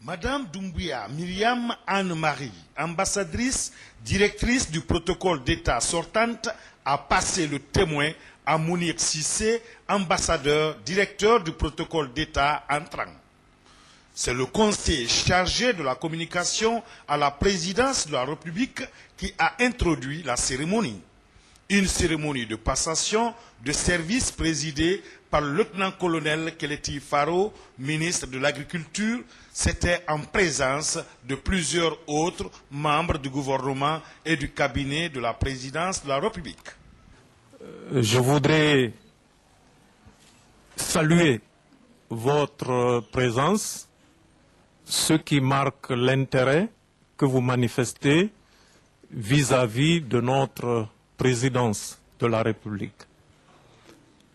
Madame Doumbouya Myriam Anne-Marie, ambassadrice, directrice du protocole d'État sortante, a passé le témoin à Mounir Cissé, ambassadeur, directeur du protocole d'État entrant. C'est le conseiller chargé de la communication à la présidence de la République qui a introduit la cérémonie. Une cérémonie de passation de service présidée par le lieutenant-colonel Keleti Faro, ministre de l'Agriculture. C'était en présence de plusieurs autres membres du gouvernement et du cabinet de la présidence de la République. Je voudrais saluer votre présence, ce qui marque l'intérêt que vous manifestez vis-à-vis de notre présidence de la République.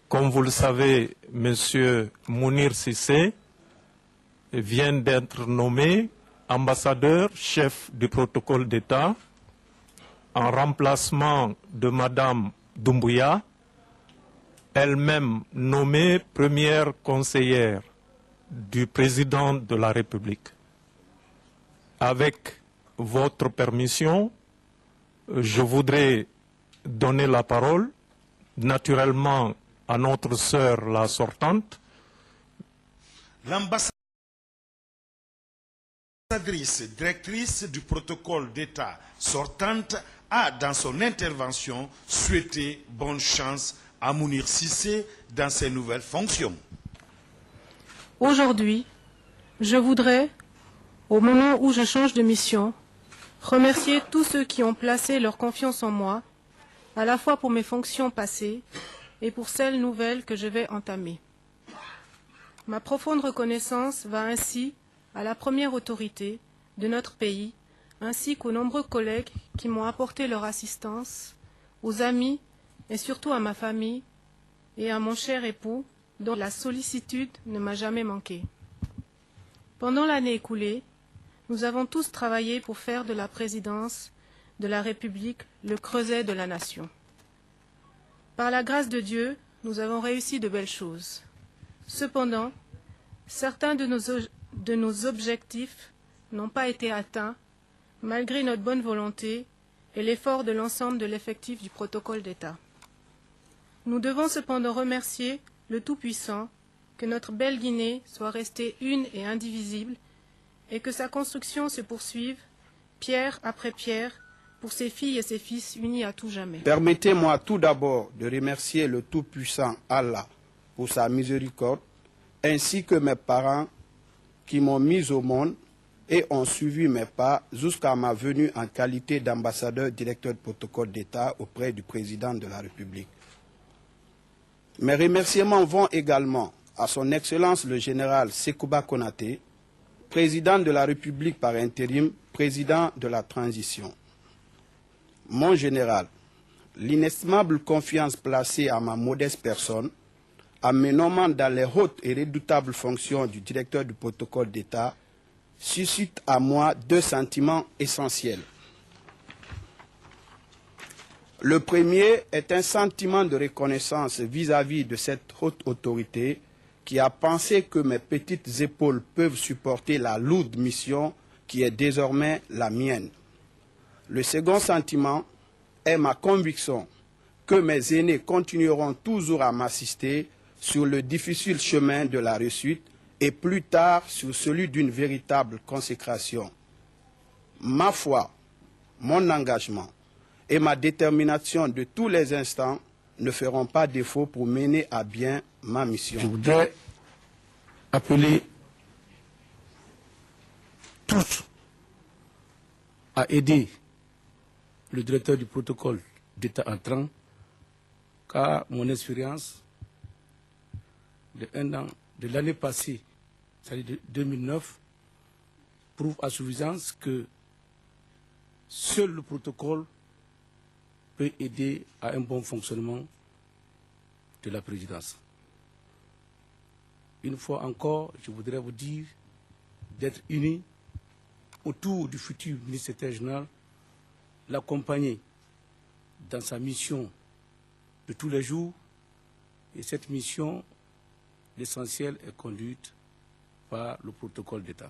Comme vous le savez, M. Mounir Cissé vient d'être nommé ambassadeur chef du protocole d'État en remplacement de Mme Doumbouya, elle-même nommée première conseillère du président de la République. Avec votre permission, je voudrais donner la parole naturellement à notre sœur la sortante. L'ambassadrice, directrice du protocole d'État sortante, a dans son intervention souhaité bonne chance à Mounir Cissé dans ses nouvelles fonctions. Aujourd'hui, je voudrais, au moment où je change de mission, remercier tous ceux qui ont placé leur confiance en moi, à la fois pour mes fonctions passées et pour celles nouvelles que je vais entamer. Ma profonde reconnaissance va ainsi à la première autorité de notre pays, ainsi qu'aux nombreux collègues qui m'ont apporté leur assistance, aux amis et surtout à ma famille et à mon cher époux, dont la sollicitude ne m'a jamais manqué. Pendant l'année écoulée, nous avons tous travaillé pour faire de la présidence de la République le creuset de la nation. Par la grâce de Dieu, nous avons réussi de belles choses. Cependant, certains de nos objectifs n'ont pas été atteints, malgré notre bonne volonté et l'effort de l'ensemble de l'effectif du protocole d'État. Nous devons cependant remercier le Tout-Puissant que notre belle Guinée soit restée une et indivisible et que sa construction se poursuive, pierre après pierre, pour ses filles et ses fils unis à tout jamais. Permettez-moi tout d'abord de remercier le Tout-Puissant Allah pour sa miséricorde, ainsi que mes parents qui m'ont mis au monde et ont suivi mes pas jusqu'à ma venue en qualité d'ambassadeur directeur de protocole d'État auprès du président de la République. Mes remerciements vont également à son Excellence le général Sekouba Konaté, président de la République par intérim, président de la transition. Mon général, l'inestimable confiance placée à ma modeste personne, en me nommant dans les hautes et redoutables fonctions du directeur du protocole d'État, suscite à moi deux sentiments essentiels. Le premier est un sentiment de reconnaissance vis-à-vis de cette haute autorité qui a pensé que mes petites épaules peuvent supporter la lourde mission qui est désormais la mienne. Le second sentiment est ma conviction que mes aînés continueront toujours à m'assister sur le difficile chemin de la réussite et plus tard sur celui d'une véritable consécration. Ma foi, mon engagement et ma détermination de tous les instants ne feront pas défaut pour mener à bien ma mission. Je voudrais appeler tous à aider le directeur du protocole d'État entrant, car mon expérience de l'année passée, c'est-à-dire de 2009, prouve à suffisance que seul le protocole peut aider à un bon fonctionnement de la présidence. Une fois encore, je voudrais vous dire d'être unis autour du futur ministre général, l'accompagner dans sa mission de tous les jours. Et cette mission, l'essentiel est conduite par le protocole d'État.